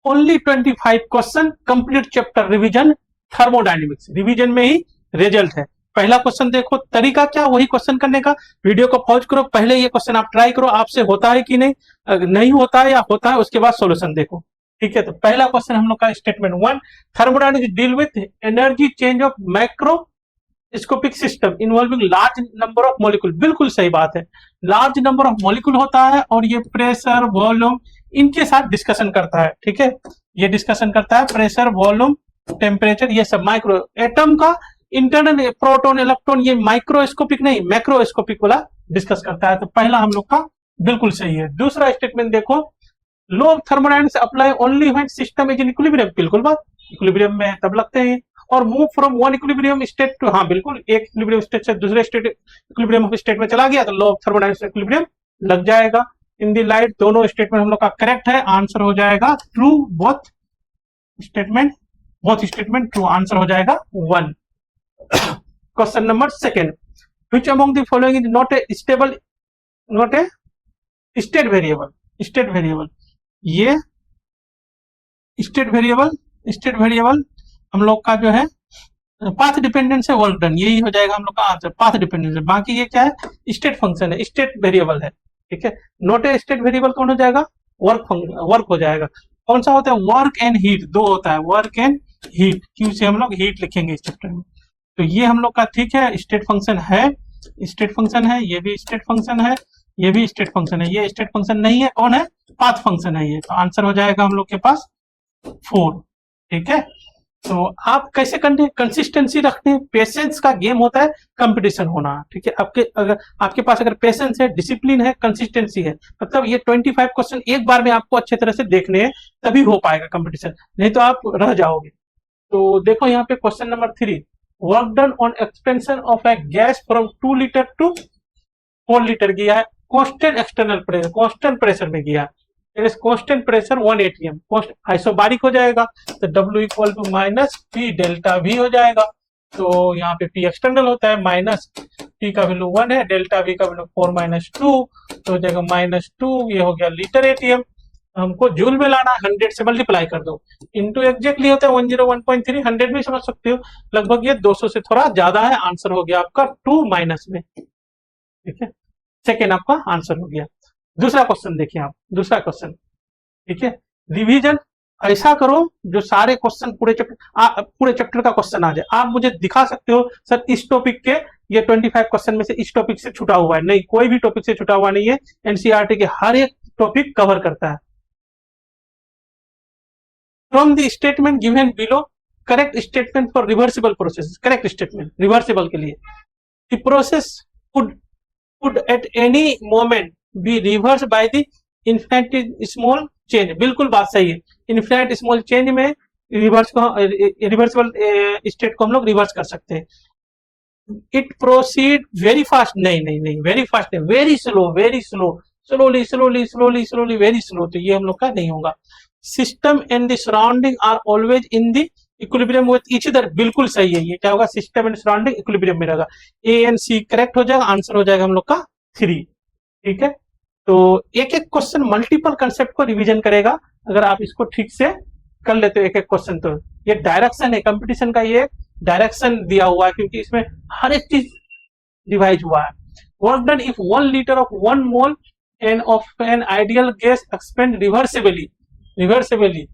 Only 25 question, complete chapter revision, thermodynamics revision में ही result है। पहला क्वेश्चन देखो, तरीका क्या, वही क्वेश्चन करने का। वीडियो को पॉज करो, पहले ये क्वेश्चन आप ट्राई करो, आपसे होता है कि नहीं, अगर नहीं होता है या होता है उसके बाद सॉल्यूशन देखो। ठीक है, तो पहला क्वेश्चन हम लोग का statement 1, thermodynamics deal with energy change of microscopic system involving large number of molecule. बिल्कुल सही बात है, लार्ज नंबर ऑफ मॉलिक्यूल होता है और ये प्रेशर वॉल्यूम इनके साथ डिस्कशन करता है। ठीक है, ये डिस्कशन करता है प्रेशर वॉल्यूम टेम्परेचर, ये सब माइक्रो एटम का इंटरनल प्रोटॉन इलेक्ट्रॉन, ये माइक्रोस्कोपिक नहीं मैक्रोस्कोपिक वाला डिस्कस करता है। तो पहला हम लोग का बिल्कुल सही है। दूसरा स्टेटमेंट देखो, law of thermodynamics apply only when system is in equilibrium. बिल्कुल बात, इक्विलिब्रियम में तब लगते हैं। और move from one equilibrium state to, हाँ बिल्कुल, एक इक्विलिब्रियम स्टेट से दूसरे स्टेट इक्विलिब्रियम स्टेट में चला गया तो लॉ ऑफ थर्मोडायनेमिक्स इक्विलिब्रियम लग जाएगा। इन दी लाइट दोनों स्टेटमेंट हम लोग का करेक्ट है, आंसर हो जाएगा true both statement, both statement true, answer हो जाएगा 1। Question number second, which among the following is not a stable, not a state variable, state variable, ये स्टेट वेरिएबल, स्टेट वेरिएबल हम लोग का जो है पाथ डिपेंडेंस है, वर्क डन, यही हो जाएगा हम लोग का आंसर, पाथ डिपेंडेंस है। बाकी ये क्या है, स्टेट फंक्शन है, स्टेट वेरिएबल है। ठीक है, नॉट ए स्टेट वेरिएबल कौन हो जाएगा, वर्क, वर्क हो जाएगा। कौन सा होता है, वर्क एंड हीट, दो होता है, वर्क एंड हीट, क्यों से हम लोग हीट लिखेंगे इस चैप्टर में। तो ये हम लोग का ठीक है, स्टेट फंक्शन है, स्टेट फंक्शन है, ये भी स्टेट फंक्शन है, ये भी स्टेट फंक्शन है, ये स्टेट फंक्शन नहीं है, कौन है, पाथ फंक्शन है ये। तो आंसर हो जाएगा हम लोग के पास 4। ठीक है, तो आप कैसे कंसिस्टेंसी रखते हैं, पेशेंस का गेम होता है, कंपटीशन होना। ठीक है, अगर आपके पास अगर पेशेंस है, डिसिप्लिन है, कंसिस्टेंसी है, मतलब ये 25 क्वेश्चन एक बार में आपको अच्छे तरह से देखने हैं, तभी हो पाएगा कंपटीशन, नहीं तो आप रह जाओगे। तो देखो यहाँ पे question number 3, work done on expansion of a gas from 2 litre to 4 litre गया है, constant external pressure, constant pressure में गया, कांस्टेंट प्रेशर 1 atm, आइसोबारिक हो जाएगा, तो W equal to minus P delta V हो जाएगा। तो यहाँ पे P एक्सटर्नल होता है, माइनस P का वैल्यू 1 है, डेल्टा V का वैल्यू 4 माइनस 2, तो हो जाएगा माइनस 2, ये हो गया लीटर एटीएम। हमको जूल में लाना, 100 से मल्टीप्लाई कर दो, इंटू एग्जैक्टली होता है 101.3, 100 भी समझ सकते हो, लगभग ये 200 से थोड़ा ज्यादा है, आंसर हो गया आपका 2 माइनस में। ठीक है, सेकेंड आपका आंसर हो गया। दूसरा क्वेश्चन देखिए आप, दूसरा क्वेश्चन, ठीक है, रिवीजन ऐसा करो जो सारे क्वेश्चन पूरे चैप्टर का क्वेश्चन आ जाए। आप मुझे दिखा सकते हो सर इस टॉपिक के ये 25 क्वेश्चन में से इस टॉपिक से छुटा हुआ है, नहीं, कोई भी टॉपिक से छुटा हुआ नहीं है, एनसीईआरटी के हर एक टॉपिक कवर करता है। From the statement given below, correct statement for reversible process, correct statement reversible के लिए, the process could at any moment be reversed by the infinite small change। बिल्कुल बात सही है, इन्फिनाइट स्मॉल चेंज में reversible state को हम लोग रिवर्स कर सकते हैं। इट प्रोसीड वेरी फास्ट, नहीं नहीं नहीं, वेरी फास्ट है, very slow, very slow, slowly slowly slowly slowly, very slow, तो ये हम लोग का नहीं होगा। System and the surrounding are always in the equilibrium with each other, बिल्कुल सही है, ये क्या होगा, सिस्टम एंड सराउंडिंग इक्विलिब्रियम में रहेगा। ए एंड सी करेक्ट हो जाएगा, आंसर हो जाएगा हम लोग का 3। ठीक है, तो एक एक क्वेश्चन मल्टीपल कंसेप्ट को रिवीजन करेगा, अगर आप इसको ठीक से कर लेते हो एक एक क्वेश्चन। तो ये डायरेक्शन है कंपटीशन का, ये डायरेक्शन दिया हुआ है, क्योंकि इसमें हर एक चीज डिवाइड हुआ है। Work done if 1 litre of 1 mole end of an ideal gas expand reversibly, reversibly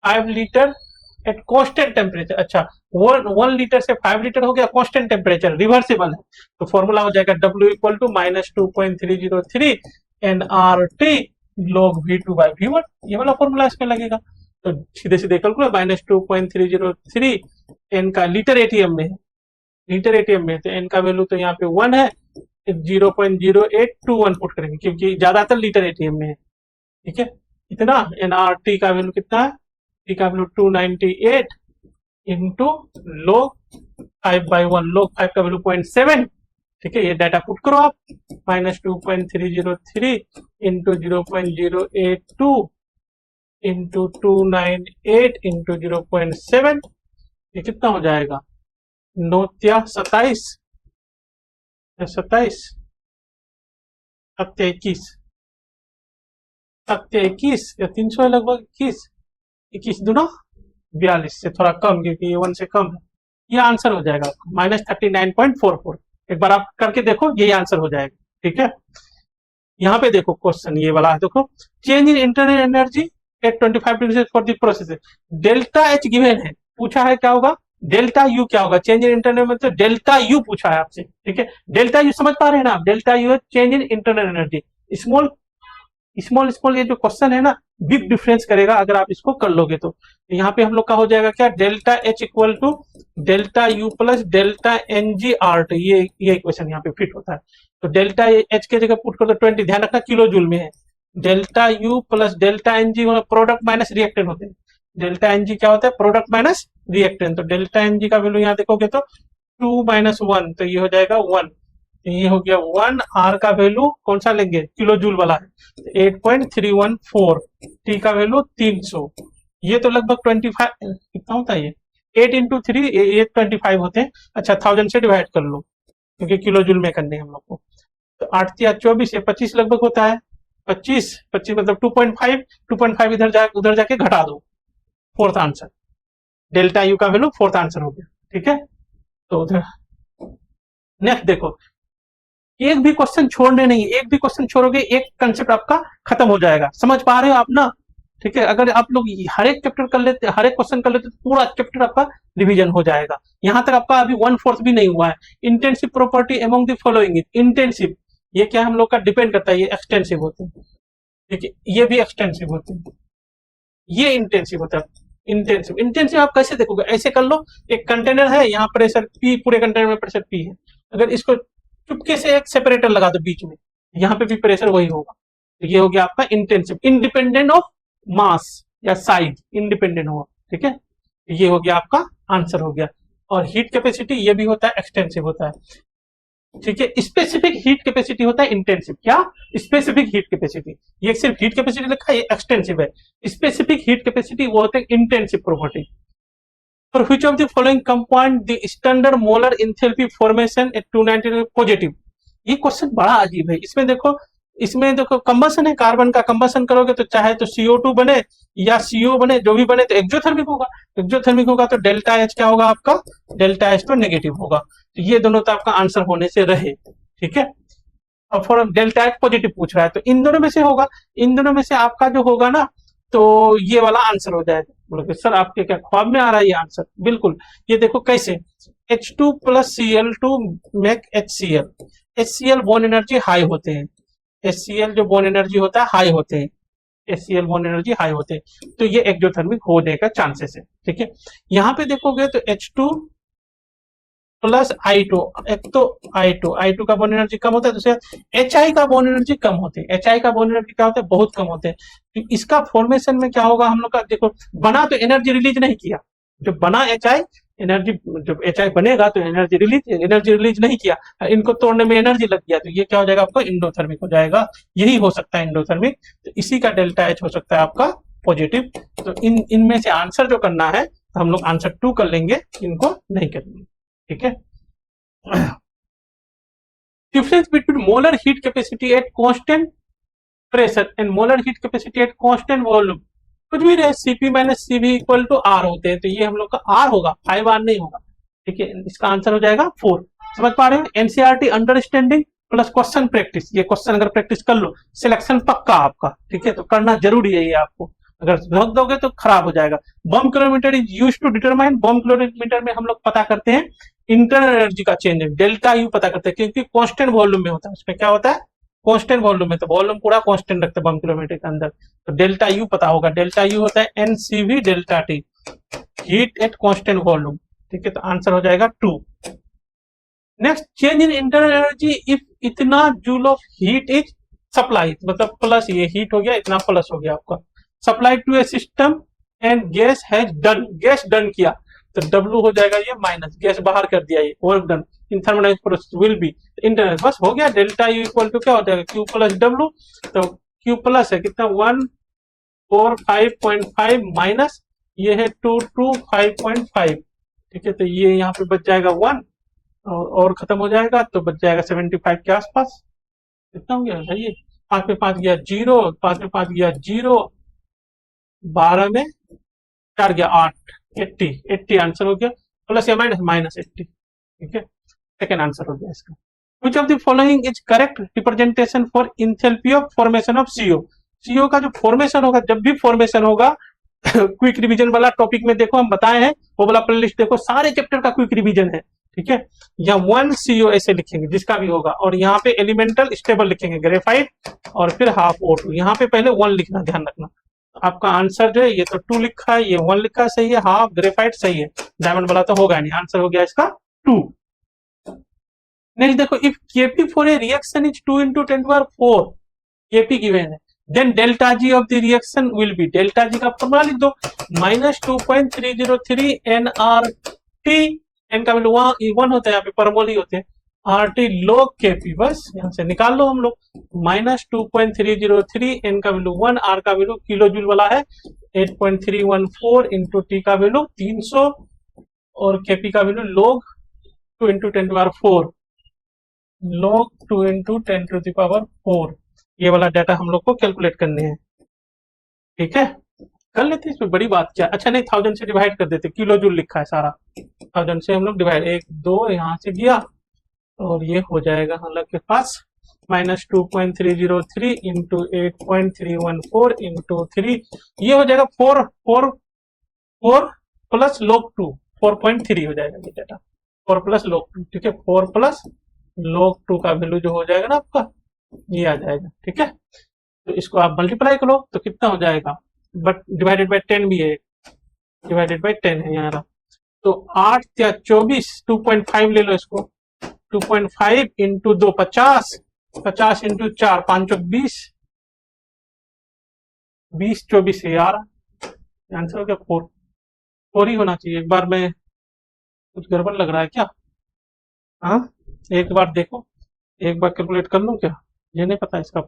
5 litre at constant temperature. अच्छा, 1 लीटर से 5 लीटर हो गया, कांस्टेंट टेम्परेचर, रिवर्सिबल है, तो फॉर्मूला हो जाएगा W equal to minus 2.303 and RT log V2 by V1, ये वाला फॉर्मूला इसमें लगेगा। तो सीधे सीधे कैलकुलेट, माइनस 2.303 एन का लीटर एटीएम में है, लीटर एटीएम में, तो एन का वैल्यू तो यहाँ पे 1 है, 0.0821 पुट करेंगे, क्योंकि ज्यादातर लीटर एटीएम में है। ठीक है, इतना, एन RT का वैल्यू कितना है, टी का वैल्यू 298 इंटू log 5/1, log 5 का वैल्यू 0.7। ठीक है, ये डाटा पुट करो आप, माइनस 2.303 इंटू 0.082 इंटू 298 इंटू 0.7, ये कितना हो जाएगा, 9 27, 27 7 21 या 300 लगभग 21, 21 दूना 42 से थोड़ा कम, क्योंकि ये 1 से कम है। ये आंसर हो जाएगा -39.44। एक बार आप करके देखो, यही आंसर हो जाएगा। ठीक है, यहाँ पे देखो क्वेश्चन ये वाला है, देखो change in internal energy at 25 degree for the process. Delta H given है, पूछा है क्या होगा, डेल्टा यू क्या होगा। चेंज इन इंटरनल में तो डेल्टा यू पूछा है आपसे। ठीक है, डेल्टा यू समझ पा रहे हैं ना आप, डेल्टा यू है change in internal energy. Small small small ये जो क्वेश्चन है ना, बिग डिफरेंस करेगा अगर आप इसको कर लोगे तो। यहाँ पे हम लोग का हो जाएगा क्या, delta H equal to delta U plus delta N G R T. ये इक्वेशन यहाँ पे फिट होता है। तो डेल्टा एच के जगह पुट कर दो 20, ध्यान रखना किलो जूल में है। Delta U plus delta N G product minus reactant होते हैं। डेल्टा एन जी क्या होता है, प्रोडक्ट माइनस रिएक्टेंट। तो डेल्टा एन जी का वैल्यू यहाँ देखोगे तो 2 - 1, तो ये हो जाएगा 1। ये हो गया 1। आर का वैल्यू कौन सा लेंगे, किलो जूल वाला है, 8.314। टी का वैल्यू 300। ये तो लगभग 25 कितना होता है, ये 8 × 3 ये 25 होते हैं। अच्छा 1000 से डिवाइड कर लो, क्योंकि किलो जूल में करने हम लोग को। तो 8 या 24 या 25 लगभग होता है। 25 मतलब 2.5 उधर जाके घटा दो, फोर्थ आंसर। डेल्टा यू का वैल्यू फोर्थ आंसर हो गया। ठीक है, तो उधर नेक्स्ट देखो, एक भी क्वेश्चन छोड़ने नहीं, एक भी क्वेश्चन छोड़ोगे एक कंसेप्ट आपका खत्म हो जाएगा। समझ पा रहे हो आप ना। ठीक है, अगर आप लोग हर एक चैप्टर कर लेते, हर एक क्वेश्चन कर लेते, तो पूरा चैप्टर आपका रिवीजन हो जाएगा। यहाँ तक आपका अभी 1/4 भी नहीं हुआ है। Intensive property among the following. Intensive ये क्या हम लोग का डिपेंड करता है, ये एक्सटेंसिव होते हैं। ठीक है, ये भी एक्सटेंसिव होते हैं, ये इंटेंसिव होता है। इंटेंसिव आप कैसे देखोगे, ऐसे कर लो, एक कंटेनर है, यहाँ प्रेशर P, पूरे कंटेनर में प्रेशर P है। अगर इसको चुपके से एक सेपरेटर लगा दो बीच में, यहाँ पे भी प्रेशर वही होगा। तो ये हो गया आपका इंटेंसिव, इंडिपेंडेंट ऑफ मास या साइज, इंडिपेंडेंट होगा। ठीक है, ये हो गया आपका आंसर हो गया। और हीट कैपेसिटी ये भी होता है, एक्सटेंसिव होता है। ठीक है, स्पेसिफिक हीट कैपेसिटी होता है इंटेंसिव। क्या, स्पेसिफिक हीट कैपेसिटी। ये सिर्फ हीट कैपेसिटी लिखा है, ये एक्सटेंसिव है। स्पेसिफिक हीट कैपेसिटी वो होते हैं intensive property. For which of the following compound the standard molar enthalpy formation at 290 positive. ये क्वेश्चन बड़ा अजीब है। इसमें देखो कंबसन है, कार्बन का कंबसन करोगे तो चाहे तो CO2 बने या CO बने, जो भी बने तो एक्सोथर्मिक होगा। एक्सोथर्मिक होगा तो डेल्टा एच क्या होगा आपका, डेल्टा एच तो नेगेटिव होगा। तो ये दोनों तो आपका आंसर होने से रहे। ठीक है, और फॉर डेल्टा एच पॉजिटिव पूछ रहा है, तो इन दोनों में से होगा। इन दोनों में से आपका जो होगा ना, तो ये वाला आंसर हो जाएगा। बोलोगे सर आपके क्या ख्वाब में आ रहा है ये आंसर, बिल्कुल। ये देखो कैसे, H2 + Cl2 make HCl। HCl bond energy high होते हैं। HCl जो बॉन्ड एनर्जी होता है हाई होते हैं, HCl बॉन्ड एनर्जी हाई होते हैं, तो ये एक्सोथर्मिक होने का चांसेस है। ठीक है, यहाँ पे देखोगे तो H2 + I2, एक तो I2 का बॉन्ड एनर्जी कम होता है, दूसरा HI का बॉन्ड एनर्जी कम होते हैं। HI का बॉन्ड एनर्जी क्या होता है, बहुत कम होते हैं। तो इसका फॉर्मेशन में क्या होगा हम लोग का, देखो बना तो एनर्जी रिलीज नहीं किया, जब बना HI एनर्जी, जब HI बनेगा तो एनर्जी रिलीज नहीं किया, इनको तोड़ने में एनर्जी लग गया, तो ये क्या हो जाएगा आपका इंडोथर्मिक हो जाएगा। यही हो सकता है इंडोथर्मिक, तो इसी का डेल्टा एच हो सकता है आपका पॉजिटिव। तो इनमें से आंसर जो करना है, तो हम लोग आंसर 2 कर लेंगे, इनको नहीं करेंगे। ठीक है, difference between molar heat capacity eight constant pressure and molar heat capacity eight constant volume, कुछ भी रहे, Cp - Cv = R होते हैं, तो ये हम लोग का R होगा, 5R नहीं होगा। ठीक है, इसका आंसर हो जाएगा 4। समझ पा रहे हो, NCERT understanding plus question practice. ये क्वेश्चन अगर प्रैक्टिस कर लो, सिलेक्शन पक्का आपका। ठीक है, तो करना जरूरी है ये आपको, अगर रोक दोगे तो खराब हो जाएगा। Bomb calorimeter is use to determine, bomb calorimeter में हम लोग पता करते हैं इंटरनल एनर्जी का चेंज, डेल्टा यू पता करते हैं, क्योंकि कांस्टेंट वॉल्यूम में होता है। उसमें क्या होता है, कांस्टेंट वॉल्यूम में, तो वॉल्यूम पूरा कांस्टेंट रखते हैं बम किलोमीटर के अंदर। तो डेल्टा यू पता होगा, डेल्टा यू होता है NCV delta T, heat at constant volume. ठीक है, तो आंसर हो जाएगा 2। Next, change in internal energy if इतना joule of heat is supply, मतलब प्लस, ये हीट हो गया, इतना प्लस हो गया आपका, supply to a system and gas has done, gas done किया, तो W हो जाएगा ये माइनस, गैस बाहर कर दिया, ये work done in thermodynamic process will be internal, बस हो गया। डेल्टा यू इक्वल टू क्या हो जाएगा, Q + W, तो Q प्लस है कितना 145.5 माइनस ये है 225.5। ठीक है, तो ये यहाँ पे बच जाएगा 1 और खत्म हो जाएगा, तो बच जाएगा 75 के आसपास। कितना हो गया सही है, 5 में 5 गया 0, 5 में 5 गया 0, 12 में 4 गया 8, 80 आंसर हो गया, प्लस या माइनस, माइनस 80, ठीक है, सेकेंड आंसर हो गया इसका। Which of the following is correct representation for enthalpy of formation of CO. CO का जो फॉर्मेशन होगा, जब भी फॉर्मेशन होगा क्विक रिवीजन वाला टॉपिक में देखो हम बताए हैं, वो वाला प्लेलिस्ट देखो, सारे चैप्टर का क्विक रिवीजन है, ठीक है। या 1 सीओ ऐसे लिखेंगे जिसका भी होगा, और यहाँ पे एलिमेंटल स्टेबल लिखेंगे ग्रेफाइट, और फिर हाफ O2, यहाँ पे पहले 1 लिखना, ध्यान रखना। आपका आंसर जो है, ये तो 2 लिखा है, ये 1 लिखा है, सही है, हाफ ग्रेफाइट सही है, डायमंड वाला तो होगा नहीं, आंसर हो गया इसका 2। नेक्स्ट देखो, if Kp for a reaction is 2 into 10⁴, Kp given है, then delta G of the reaction will be, delta G का फॉर्मूला लिख दो, -2.303 nRT, n का वैल्यू 1 होता है, यहाँ पे परमोल ही होते हैं, RT log Kp, बस यहाँ से निकाल लो हम लोग, -2.303, n का वैल्यू 1, R का वैल्यू किलो जूल वाला है 8.314 इंटू T का वैल्यू 300, और Kp का value log 2 into 10⁴, log 2 into 10⁴, ये वाला डाटा हम लोग को कैलकुलेट करने हैं, ठीक है, कर लेते हैं, इसमें बड़ी बात क्या। अच्छा नहीं, 1000 से डिवाइड कर देते, किलो जूल लिखा है सारा, 1000 से हम लोग डिवाइड, 1 2 यहाँ से गया, और ये हो जाएगा हम लोग के पास -2.303 इंटू 8.314 इंटू 3, ये हो जाएगा 4 प्लस log 2, 4.3 हो जाएगा ये डाटा, 4 प्लस log 2, ठीक है, 4 प्लस log 2 का वैल्यू जो हो जाएगा ना आपका, ये आ जाएगा, ठीक है। तो इसको आप मल्टीप्लाई करो तो कितना हो जाएगा, बट डिवाइडेड बाय 10 भी है, डिवाइडेड बाय 10 है यहाँ, तो 8 या 24, 2.5 ले लो इसको, 2.5 इंटू 2 50, 50 इंटू 4 5 20, 20 24 से यार आंसर हो गया 4 ही होना चाहिए। एक बार में कुछ गड़बड़ लग रहा है क्या? हाँ, एक बार देखो, एक बार कैलकुलेट कर लूँ क्या, ये नहीं पता इसका,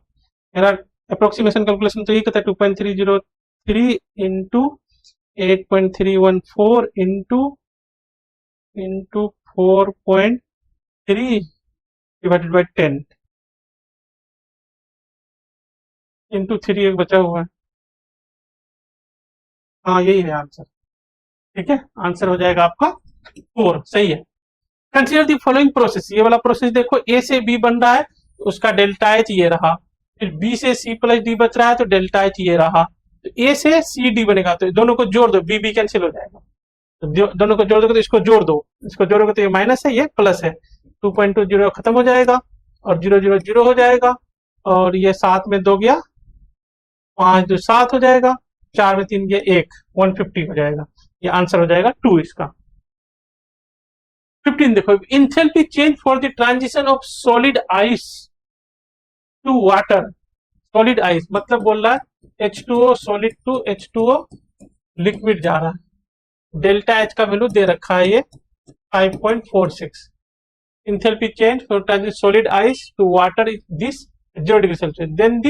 मेरा अप्रोक्सीमेशन कैलकुलेशन तो ये कहता है 2.303 into 8.314 into 4.3 divided by 10 into 3 एक बचा हुआ है, हाँ यही है आंसर, ठीक है, आंसर हो जाएगा आपका 4, सही है। कंसीडर दी फॉलोइंग प्रोसेस, ये वाला प्रोसेस देखो, ए से बी बन रहा है, उसका डेल्टा एच ये रहा, फिर बी से सी प्लस डी बच रहा है, तो डेल्टा एच ये रहा, तो ए से सी डी बनेगा, तो दोनों को जोड़ दो, बी बी कैंसिल हो जाएगा, तो दोनों को जोड़ दोगे तो इसको जोड़ दो, इसको जोड़ोगे तो ये माइनस है, ये प्लस है, 2.20 खत्म हो जाएगा, और 0 0 0 हो जाएगा, और ये 7 में 2 गया 5 2 7 हो जाएगा, 4 में 3 गया 1, 150 हो जाएगा, ये आंसर हो जाएगा 2 इसका। 15 देखो, enthalpy change for the transition of solid ice to water, solid ice मतलब बोल रहा है H2O solid to H2O liquid जा रहा है, डेल्टा एच का वैल्यू दे रखा है ये 5.46, enthalpy change for transition solid ice to water is this 0 degree Celsius, then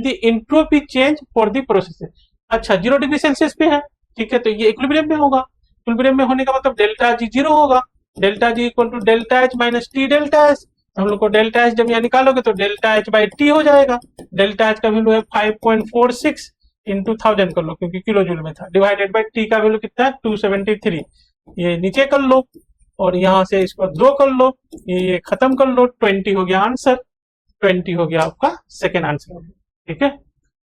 the entropy change for the process, अच्छा 0 डिग्री सेल्सियस पे है, ठीक है, तो ये इक्विलिब्रियम में होगा, इक्विलिब्रियम में होने का मतलब डेल्टा जी 0 होगा, delta G equal to delta H minus T delta H, हम लोग को डेल्टा एच जब यहाँ निकालोगे तो डेल्टा एच बाई टी हो जाएगा, डेल्टा एच का वैल्यू है 5.46 इंटू 1000 कर लो क्योंकि किलो जूल में था, डिवाइडेड बाई टी का वैल्यू कितना है 273, ये नीचे कर लो, और यहाँ से इसको 2 कर लो, ये खत्म कर लो, 20 हो गया आंसर, 20 हो गया आपका सेकेंड आंसर, ठीक है।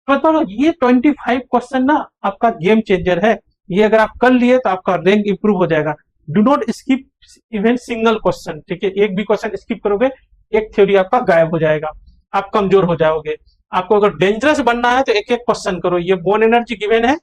मतलब ये 25 क्वेश्चन ना आपका गेम चेंजर है, ये अगर आप कर लिए तो आपका रैंक इंप्रूव हो जाएगा। Do not skip even single question, ठीक है, एक भी क्वेश्चन स्किप करोगे एक थ्योरी आपका गायब हो जाएगा, आप कमजोर हो जाओगे। आपको अगर डेंजरस बनना है तो एक एक क्वेश्चन करो। ये बोन एनर्जी गिवन है,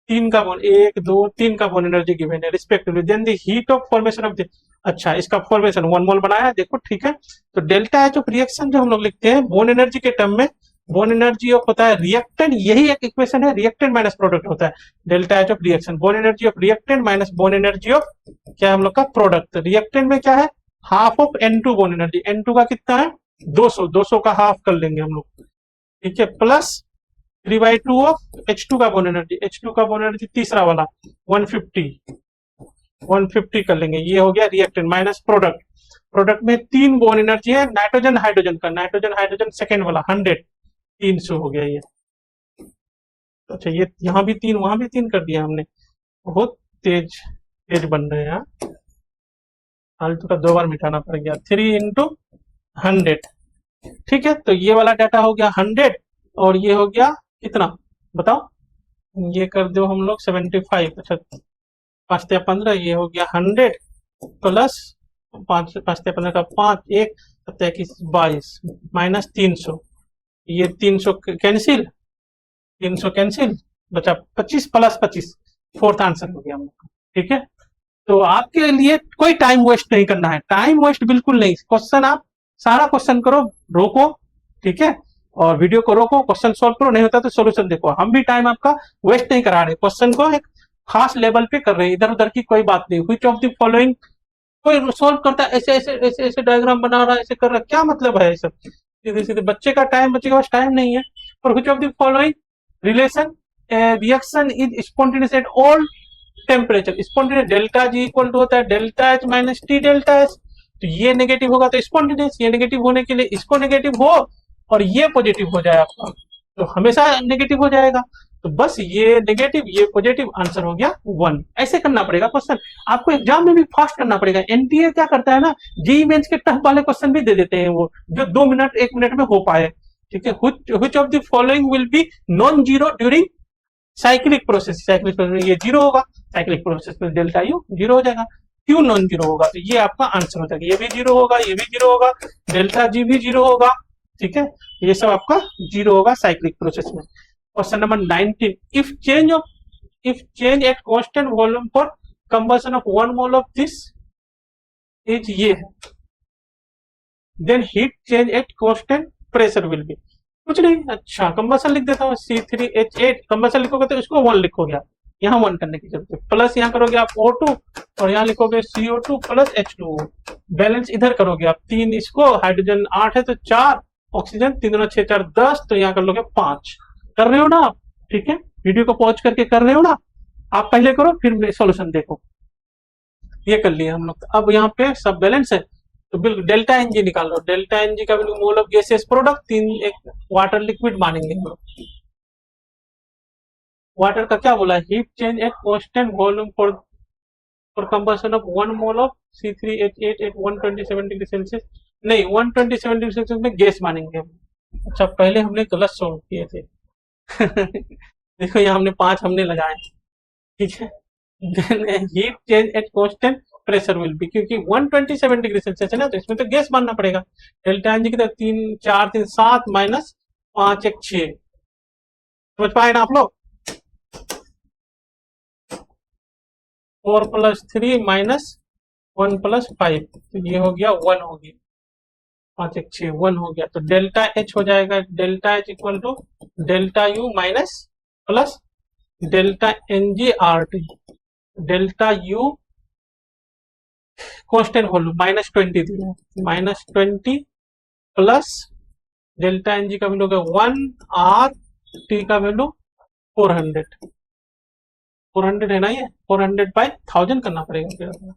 3 का बोन, 1 2 3 का बोन एनर्जी गिवन है respectively, then the heat of formation of the, अच्छा इसका फॉर्मेशन 1 मोल बनाया है, देखो ठीक है। तो डेल्टा एच ऑफ रिएक्शन जो हम लोग लिखते हैं बोन एनर्जी के टर्म में, बोन एनर्जी ऑफ होता है रिएक्टेंट, यही एक इक्वेशन है, रिएक्टेंट माइनस प्रोडक्ट होता है, delta H of reaction, bone energy of reactant minus bone energy of क्या है हम लोग का प्रोडक्ट। रिएक्टेंट में क्या है, half of N2 bone energy, N2 का कितना है 200, 200 का हाफ कर लेंगे हम लोग, ठीक है, प्लस 3/2 ऑफ H2 का बोन एनर्जी, H2 का बोन एनर्जी तीसरा वाला 150 कर लेंगे, ये हो गया रिएक्टेंट माइनस प्रोडक्ट। प्रोडक्ट में 3 बोन एनर्जी है, नाइट्रोजन हाइड्रोजन का, नाइट्रोजन हाइड्रोजन सेकेंड वाला 100, 300 हो गया ये। अच्छा ये यहाँ भी 3 वहां भी 3 कर दिया हमने। बहुत तेज तेज बन रहे हैं यहाँ। फालतू का 2 बार मिटाना पड़ गया। 3 × 100, ठीक है। तो ये वाला डाटा हो गया 100 और ये हो गया कितना बताओ। ये कर दो हम लोग 75। अच्छा 5×15 ये हो गया 100 प्लस 5×15 का 5 1 21 22 माइनस 300। ये 300 कैंसिल, 300 कैंसिल, बचा 25 प्लस 25, फोर्थ आंसर हो गया हम लोग। ठीक है। तो आपके लिए कोई टाइम वेस्ट नहीं करना है, टाइम वेस्ट बिल्कुल नहीं। क्वेश्चन आप सारा क्वेश्चन करो, रोको, ठीक है, और वीडियो को रोको, क्वेश्चन सॉल्व करो, नहीं होता तो सॉल्यूशन देखो। हम भी टाइम आपका वेस्ट नहीं करा रहे, क्वेश्चन को एक खास लेवल पे कर रहे हैं, इधर उधर की कोई बात नहीं। व्हिच ऑफ द फॉलोइंग, कोई सॉल्व करता है ऐसे ऐसे ऐसे ऐसे डायग्राम बना रहा है, ऐसे कर रहा है, क्या मतलब है ये सब। सीधे सीधे बच्चे का टाइम, बच्चे के पास टाइम नहीं है। और which of the following relation reaction is spontaneous at all temperature. Spontaneous delta G equal to होता है delta H minus T delta H. तो ये नेगेटिव होगा तो स्पॉन्टेनियस, ये नेगेटिव होने के लिए इसको नेगेटिव हो और ये पॉजिटिव हो जाए आपका, तो हमेशा नेगेटिव हो जाएगा। तो बस ये नेगेटिव ये पॉजिटिव, आंसर हो गया 1। ऐसे करना पड़ेगा क्वेश्चन, आपको एग्जाम में भी फास्ट करना पड़ेगा। एनटीए क्या करता है ना, जेईई मेंस के टफ वाले क्वेश्चन भी दे देते हैं वो, जो 2 मिनट 1 मिनट में हो पाए। ठीक है। Which of the following will be non zero during cyclic process. Cyclic process ये जीरो होगा, साइक्लिक प्रोसेस में डेल्टा यू जीरो हो जाएगा। क्यों नॉन जीरो होगा, तो ये आपका आंसर हो जाएगा। ये भी जीरो होगा, ये भी जीरो होगा, डेल्टा जी भी जीरो होगा। ठीक है, ये सब आपका जीरो होगा साइक्लिक प्रोसेस में। Question number 19, if change at constant volume for combustion of 1 mole of this is ये है, then heat change at constant pressure will be. कुछ नहीं, अच्छा कंबशन लिख देता हूँ, C3H8 कंबशन लिखोगे तो इसको 1 लिखोगे आप, यहाँ 1 करने की जरूरत है, प्लस यहाँ करोगे आप O2 और यहाँ लिखोगे CO2 प्लस H2O। बैलेंस इधर करोगे आप 3, इसको हाइड्रोजन 8 है तो 4, ऑक्सीजन 3 2 6 4 10, तो यहाँ कर लोगे 5। कर रहे हो ना आप, ठीक है, वीडियो को पॉज करके कर रहे हो ना आप, पहले करो फिर सोल्यूशन देखो। ये कर लिए हम लोग। अब यहाँ पे सब बैलेंस है, तो बिल्कुल डेल्टा एन जी निकाल लो। डेल्टा एन जी का बिल्कुल मोल ऑफ गैसेस प्रोडक्ट 3 एक वाटर लिक्विड मानेंगे हम लोग। वाटर का क्या बोला है, heat change at constant volume for combustion of 1 mole of C3H8 at 127 degree Celsius. नहीं, 127 डिग्री सेल्सियस में गैस मानेंगे हम। अच्छा पहले हमने गलत सॉल्व किए थे देखो यहाँ हमने 5 हमने लगाए, ठीक है। Heat change at constant pressure will B, क्योंकि 127 डिग्री सेल्सियस है ना, तो इसमें तो गैस मानना पड़ेगा। डेल्टा एन जी की तरफ 3 4 3 7 माइनस 5 1 6। समझ पाए ना आप लोग। 4 + 3 माइनस 1 + 5, तो ये हो गया 1 हो गया, 5 1 6 1 हो गया। तो डेल्टा एच हो जाएगा, delta H equal to delta U minus plus delta N G R T. Delta U constant volume -20 दिया है, -20 प्लस डेल्टा एन जी का वैल्यू होगा 1, आर टी का वैल्यू 400 है ना, ये 400/1000 करना पड़ेगा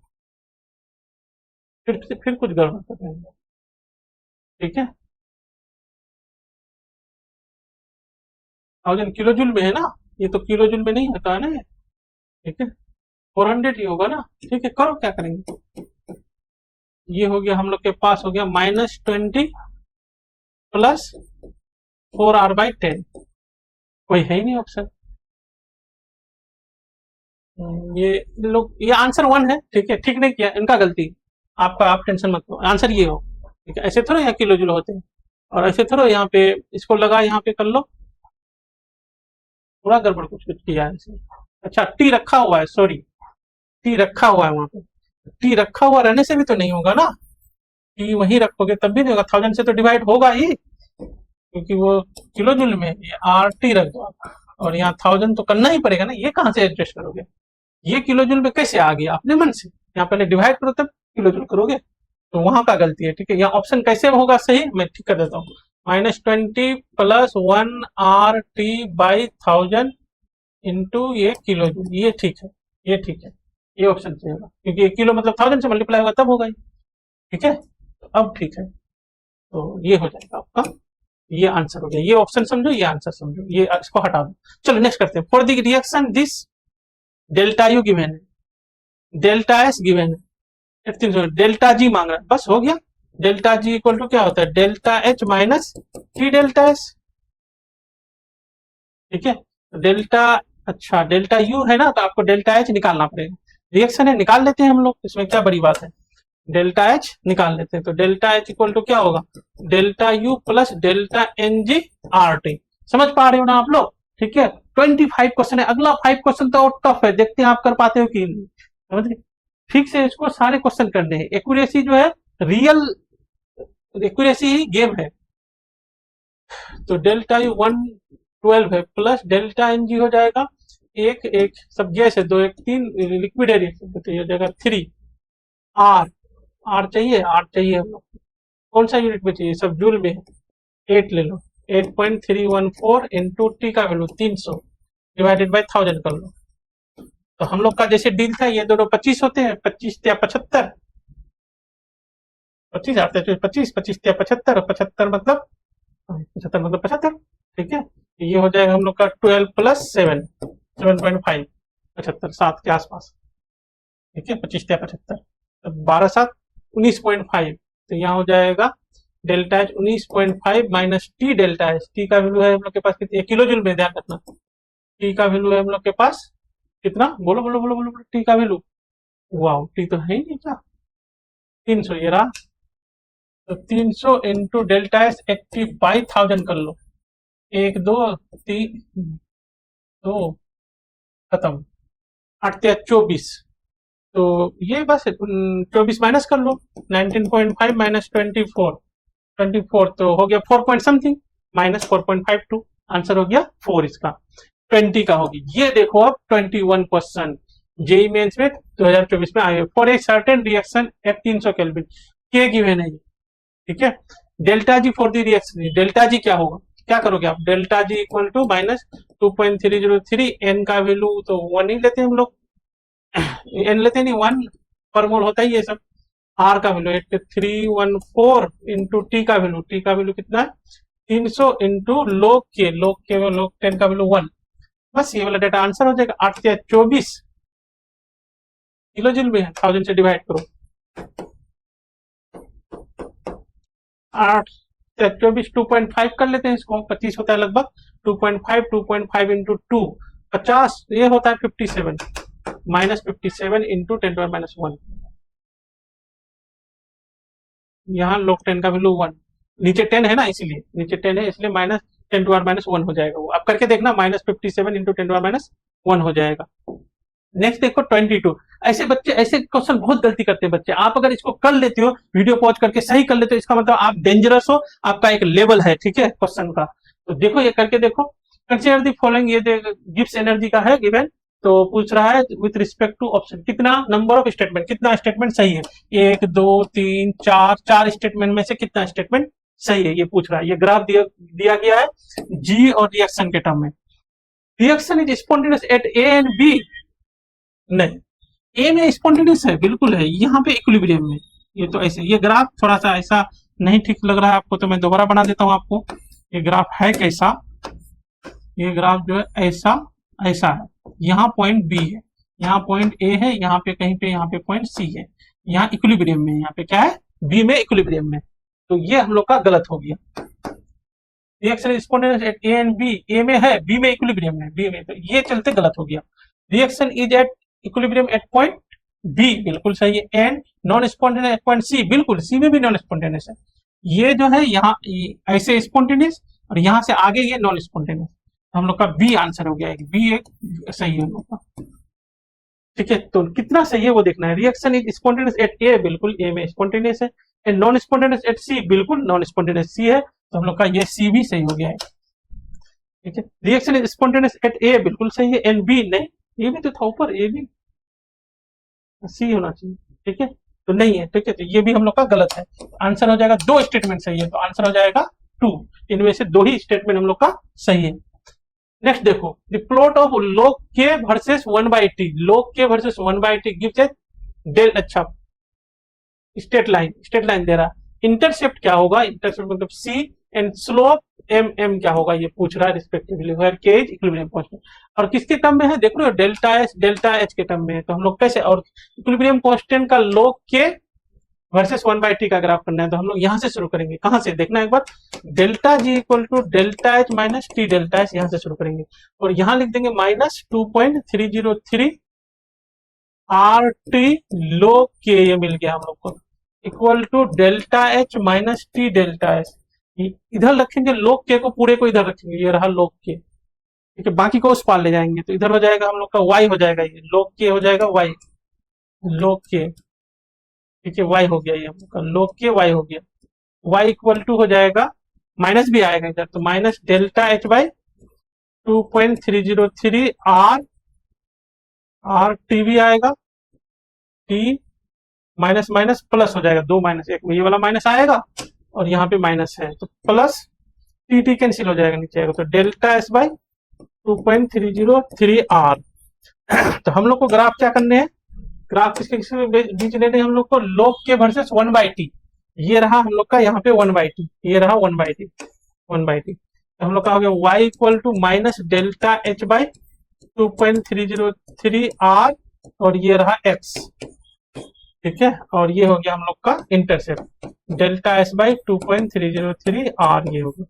फिर कुछ गड़बड़ कर रहे हैं। ठीक है, 1000 किलो जूल में है ना, ये तो किलो जूल में नहीं होता है ना ये। ठीक है, 400 ही होगा ना। ठीक है, करो क्या करेंगे। ये हो गया हम लोग के पास हो गया -20 प्लस 4r/10, कोई है ही नहीं ऑप्शन। ये लोग, ये आंसर 1 है। ठीक है, ठीक नहीं किया, इनका गलती, आपका, आप टेंशन मत लो, आंसर ये हो। ठीक है, ऐसे थोड़ा यहाँ किलो जूल होते हैं, और ऐसे थोड़ा यहाँ पे इसको लगा, यहाँ पे कर लो, थोड़ा गड़बड़ कुछ कुछ किया है इसमें। अच्छा टी रखा हुआ है, सॉरी, टी रखा हुआ है वहां पे, टी रखा हुआ रहने से भी तो नहीं होगा ना, टी वहीं रखोगे तब भी नहीं होगा, 1000 से तो डिवाइड होगा ही, क्योंकि वो किलो जूल में, ये आर टी रख दो आप, और यहाँ 1000 तो करना ही पड़ेगा ना, ये कहाँ से एडजस्ट करोगे, ये किलो जूल में कैसे आ गया अपने मन से, यहाँ पहले डिवाइड करो तब किलो जूल करोगे, तो वहां का गलती है। ठीक है, यहाँ ऑप्शन कैसे होगा सही, मैं ठीक कर देता हूँ, -20 प्लस 1RT/1000 इंटू ये किलो जूल, ये ठीक है, ये ठीक है, ये ऑप्शन सही होगा, क्योंकि ये किलो मतलब 1000 से मल्टीप्लाई होगा तब होगा ही। ठीक है, अब ठीक है, तो ये हो जाएगा आपका ये आंसर हो गया, ये ऑप्शन समझो, ये आंसर समझो, ये इसको हटा दो। चलो नेक्स्ट करते हैं। For the reaction this delta U given है, डेल्टा एस गिवन है, डेल्टा जी मांग रहा है, बस हो गया। डेल्टा जी इक्वल टू क्या होता है, delta H minus T delta S, ठीक है। तो डेल्टा, अच्छा डेल्टा यू है ना, तो आपको डेल्टा एच निकालना पड़ेगा। रिएक्शन है, निकाल लेते हैं हम लोग, इसमें क्या बड़ी बात है, डेल्टा एच निकाल लेते हैं। तो डेल्टा एच इक्वल टू क्या होगा, delta U plus delta N G R T. समझ पा रहे हो ना आप लोग, ठीक है। 25 क्वेश्चन है, अगला 5 क्वेश्चन तो और टफ है, देखते हैं आप कर पाते हो कि नहीं। समझ गए, ठीक से इसको सारे क्वेश्चन करने हैं। एक्यूरेसी जो है, रियल एक्यूरेसी ही गेम है। तो डेल्टा यू 112 है प्लस डेल्टा एन जी हो जाएगा एक एक, सब गैस है, 2 1 3 लिक्विड है, तो ये हो जाएगा 3 आर, आर चाहिए, आर चाहिए हम लोग, कौन सा यूनिट में चाहिए, सब जूल में है। 8 ले लो, 8.314 इंटू टी का वैल्यू 300 डिवाइडेड बाई 1000 कर लो। तो हम लोग का जैसे डील था, ये दोनों 25 होते हैं, 25 या 75, 25 आते हैं, 25 25 या 75, 75 मतलब 75 मतलब 75, ठीक है। ये हो जाएगा हम लोग का 12 प्लस 7 7.5, 75 7 के आसपास, ठीक है। 25 या 75, तो 12 7 19.5, तो यहाँ हो जाएगा delta H 19.5 minus T delta H. T का वैल्यू है हम लोग के पास कितनी, किलो जूल में, ध्यान रखना। टी का वैल्यू है हम लोग के पास कितना, बोलो बोलो बोलो बोलो, टी का वैल्यू, वाह टी तो है ही नहीं क्या, 300 ये रहा। तो 300 into delta H active by 1000 कर लो, 1 2 3 2 खत्म, 8 24, तो ये बस 24 माइनस कर लो, 19.5 माइनस 24 तो हो गया 4 पॉइंट समथिंग, माइनस 4.52, आंसर हो गया 4 इसका। 20 का होगी। ये देखो अब 21 क्वेश्चन जेई मेंस में 2024 में आए। For a certain reaction at 300 kelvin, के गिवन है ये, ठीक है। Delta G for the reaction, delta G क्या होगा, क्या करोगे आप, delta G equal to minus 2.303, N का वैल्यू तो 1 ही लेते हैं हम लोग, एन लेते नहीं, 1 पर मोल होता ही ये सब। आर का वैल्यू 8314 इंटू टी का वैल्यू, टी का वैल्यू कितना है 300 इंटू लोग के 10 का वैल्यू 1, बस ये वाला डेटा आंसर हो जाएगा। 8 या 24 किलो जूल में है, 1000 से डिवाइड करो, 8 या 24 2.5 कर लेते हैं इसको, 25 होता है लगभग, 2.5 इंटू 2 50, ये होता है 57 माइनस 57 इंटू 10 टू माइनस 1, यहाँ लोग 10 का वैल्यू 1, नीचे 10 है ना, इसीलिए नीचे 10 है, इसलिए माइनस 10 टू माइनस 1 हो जाएगा। वो आप करके देखना, माइनस 57 इंटू 10 टू माइनस 1 हो जाएगा। नेक्स्ट देखो 22, ऐसे बच्चे ऐसे क्वेश्चन बहुत गलती करते हैं बच्चे। आप अगर इसको कर लेते हो, वीडियो पॉज करके सही कर लेते हो, इसका मतलब आप डेंजरस हो, आपका एक लेवल है, ठीक है, क्वेश्चन का। तो देखो ये करके देखो, कंसीडर द फॉलोइंग, ये गिब्स एनर्जी का है गिवन, तो पूछ रहा है विथ रिस्पेक्ट टू ऑप्शन, कितना नंबर ऑफ स्टेटमेंट, कितना स्टेटमेंट सही है, 1 2 3 4 स्टेटमेंट में से कितना स्टेटमेंट सही है, ये पूछ रहा है। ये ग्राफ दिया गया है जी और रिएक्शन के टर्म में। Reaction is spontaneous at A and B, नहीं, ए में स्पॉन्टेनियस है, बिल्कुल है, यहाँ पे इक्विलिब्रियम में। ये तो ऐसे, ये ग्राफ थोड़ा सा ऐसा नहीं ठीक लग रहा है आपको, तो मैं दोबारा बना देता हूँ आपको। ये ग्राफ है कैसा, ये ग्राफ जो है ऐसा ऐसा है, यहाँ पॉइंट बी है, यहाँ पॉइंट ए है, यहाँ पे कहीं पे, यहाँ पे पॉइंट सी है, यहाँ इक्विलिब्रियम में, यहाँ पे क्या है, बी में इक्विलिब्रियम में। तो ये हम लोग का गलत हो गया। Reaction spontaneous at A and B, A में है, बी में इक्विलिब्रियम में, बी में, तो ये चलते गलत हो गया। Reaction is at equilibrium at point B, बिल्कुल सही है। And non spontaneous at point C, बिल्कुल सी में भी नॉन स्पॉन्टेनियस है। ये जो है यहाँ ऐसे स्पॉन्टेनियस, और यहाँ से आगे ये नॉन स्पॉन्टेनियस, हम लोग का बी आंसर हो गया, बी एक सही है हम लोग का, ठीक है। तो कितना सही है वो देखना है। रिएक्शन इज स्पॉन्टेनियस एट ए, बिल्कुल ए में स्पॉन्टेनियस है। एंड नॉन स्पॉन्टेनियस एट सी, बिल्कुल नॉन स्पॉन्टेनियस सी है, तो हम लोग का ये सी भी सही हो गया है, ठीक है। रिएक्शन इज स्पॉन्टेनियस एट ए, बिल्कुल सही है। एंड बी नहीं, ये भी तो था ऊपर, ए भी सी होना चाहिए, ठीक है, तो नहीं है, ठीक है, तो ये भी हम लोग का गलत है। आंसर हो जाएगा, 2 स्टेटमेंट सही है, तो आंसर हो जाएगा 2, इनमें से 2 ही स्टेटमेंट हम लोग का सही है। नेक्स्ट देखो, the plot of log k versus 1/t, log k versus 1/t gives a del, अच्छा स्ट्रेट लाइन दे रहा है। इंटरसेप्ट क्या होगा, इंटरसेप्ट मतलब c, एंड स्लोप एम क्या होगा ये पूछ रहा है रिस्पेक्टिवली, वेयर के इज इक्विलिब्रियम कांस्टेंट। और किसके टर्म में है देख रहे हो, डेल्टा एस डेल्टा एच के टर्म में है। तो हम लोग कैसे, और इक्विलिब्रियम कांस्टेंट का log के वर्सेस 1/t का ग्राफ करना है, तो हम लोग यहाँ से शुरू करेंगे। कहाँ से देखना एक बार, delta G equal to delta H minus T delta H, यहाँ से शुरू करेंगे और यहाँ लिख देंगे माइनस 2.303 आर टी log के, ये मिल गया हम लोग को, equal to delta H minus T delta H. इधर रखेंगे log के को, पूरे को इधर रखेंगे, ये रहा log के, ठीक है, बाकी को उस पार ले जाएंगे तो इधर हो जाएगा हम लोग का y हो जाएगा, ये log के हो जाएगा y, log के, ठीक है, y हो गया, ये हम लोग का log के y हो गया, y इक्वल टू हो जाएगा, माइनस भी आएगा इधर तो minus delta H by 2.303 R T भी आएगा, टी माइनस माइनस प्लस हो जाएगा, 2 माइनस 1 में ये वाला माइनस आएगा और यहाँ पे माइनस है तो प्लस टी टी कैंसिल हो जाएगा, नीचे आएगा तो डेल्टा एस बाई 2.303 आर। तो हम लोग को ग्राफ क्या करने हैं, ग्राफ किसके बीच लेने हम लोग को, log के वर्सेस 1/t, ये रहा हम लोग का यहाँ पे 1/t, ये रहा 1/t, 1/t। तो हम लोग का हो गया y equal to minus delta H by 2.303 R और ये रहा x, ठीक है, और ये हो गया हम लोग का intercept delta S by 2.303 R, ये हो गया,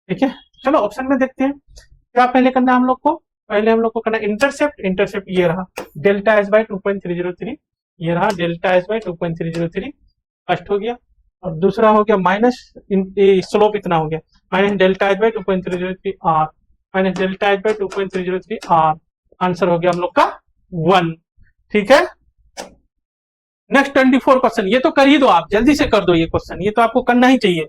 ठीक है। चलो ऑप्शन में देखते हैं क्या पहले करना है हम लोग को, पहले हम लोग को करना इंटरसेप्ट, इंटरसेप्ट ये रहा डेल्टा एस बाई 2.303, ये रहा डेल्टा एस बाई 2.303, फर्स्ट हो गया, और दूसरा हो गया माइनस स्लोप इतना हो गया minus delta H by 2.303 R minus delta H by 2.303 R, answer हो गया हम लोग का 1, ठीक है। नेक्स्ट 24 क्वेश्चन, ये तो कर ही दो आप, जल्दी से कर दो ये क्वेश्चन, ये तो आपको करना ही चाहिए।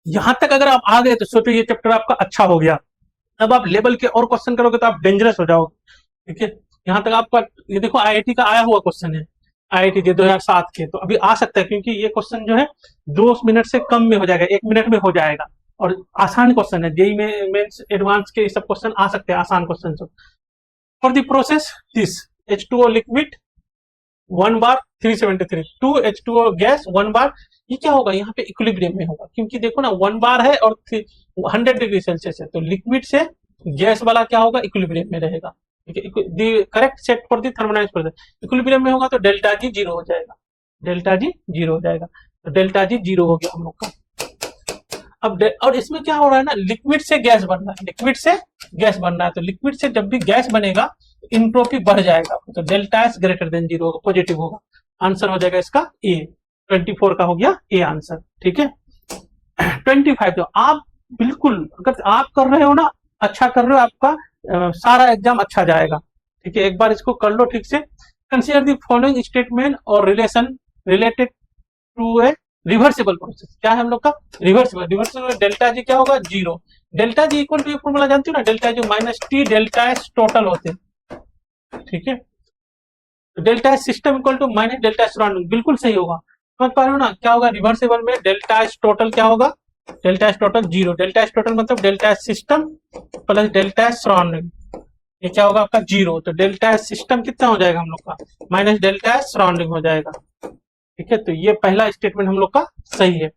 यहां तक अगर आप आ गए तो सोचो ये चैप्टर आपका अच्छा हो गया, अब आप लेवल के और क्वेश्चन करोगे तो आप डेंजरस हो जाओगे, ठीक है। यहाँ तक आपका ये देखो आईआईटी का आया हुआ क्वेश्चन है, आईआईटी जे 2007 के, तो अभी आ सकता है क्योंकि ये क्वेश्चन जो है 2 मिनट से कम में हो जाएगा, 1 मिनट में हो जाएगा और आसान क्वेश्चन है, जेई में मेंस एडवांस के सब क्वेश्चन आ सकते हैं, आसान क्वेश्चन सब। For the process this H2O liquid 1 bar 373 2 H2O gas 1 बार, ये क्या होगा यहाँ पे इक्विलिब्रियम में होगा, क्योंकि देखो ना 1 बार है और 100 डिग्री सेल्सियस है, तो लिक्विड से गैस वाला क्या होगा इक्विलिब्रियम में रहेगा, ठीक है। Correct set for the thermodynamics process equilibrium में होगा तो डेल्टा जी 0 हो जाएगा, डेल्टा जी 0 हो जाएगा, तो डेल्टा जी 0 हो गया हम लोग का। अब और इसमें क्या हो रहा है ना, लिक्विड से गैस बन रहा है, लिक्विड से गैस बन रहा है, तो लिक्विड से जब भी गैस बनेगा इंट्रोपी बढ़ जाएगा, तो डेल्टा एस ग्रेटर देन 0 होगा, पॉजिटिव होगा, आंसर हो जाएगा इसका ए, 24 का हो गया ए आंसर, ठीक है। 25 तो आप बिल्कुल अगर आप कर रहे हो ना, अच्छा कर रहे हो, आपका सारा एग्जाम अच्छा जाएगा, ठीक है। एक बार इसको कर लो ठीक से। कंसीडर द फॉलोइंग स्टेटमेंट और relation related to a reversible process, क्या है हम लोग का रिवर्सिबल, रिवर्सिबल डेल्टा जी क्या होगा 0, delta G equal to formula जानते हो ना, delta G minus T delta S total होते हैं, ठीक है। Delta S system equal to minus delta S surrounding, बिल्कुल सही होगा, समझ पा रहे हो ना, क्या होगा रिवर्सिबल में डेल्टा एस टोटल क्या होगा, delta S total 0, delta S total मतलब delta S system plus delta S surrounding, ये क्या होगा आपका 0, तो डेल्टा एस सिस्टम कितना हो जाएगा हम लोग का माइनस डेल्टा एस सराउंडिंग हो जाएगा, ठीक है। तो ये पहला स्टेटमेंट हम लोग का सही है।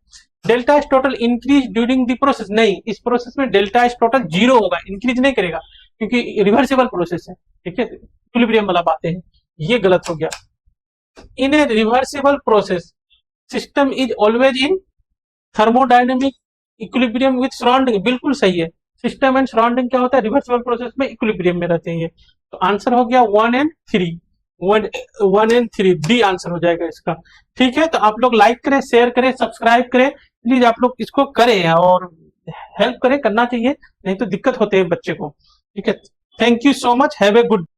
Delta S total increase during the process, नहीं, इस प्रोसेस में डेल्टा एस टोटल 0 होगा, इंक्रीज नहीं करेगा क्योंकि रिवर्सिबल प्रोसेस है, ठीक है, इक्विलिब्रियम वाला बातें हैं, ये गलत हो गया। In a reversible process system is always in thermodynamic equilibrium with surrounding, बिल्कुल सही है, सिस्टम एंड सराउंडिंग क्या होता है रिवर्सिबल प्रोसेस में इक्विलिब्रियम में रहते हैं, तो आंसर हो गया 1 and 3, 1 and 3 डी आंसर हो जाएगा इसका, ठीक है। तो आप लोग लाइक करें, शेयर करें, सब्सक्राइब करें, प्लीज आप लोग इसको करें और हेल्प करें, करना चाहिए, नहीं तो दिक्कत होते हैं बच्चे को, ठीक है। Thank you so much, have a good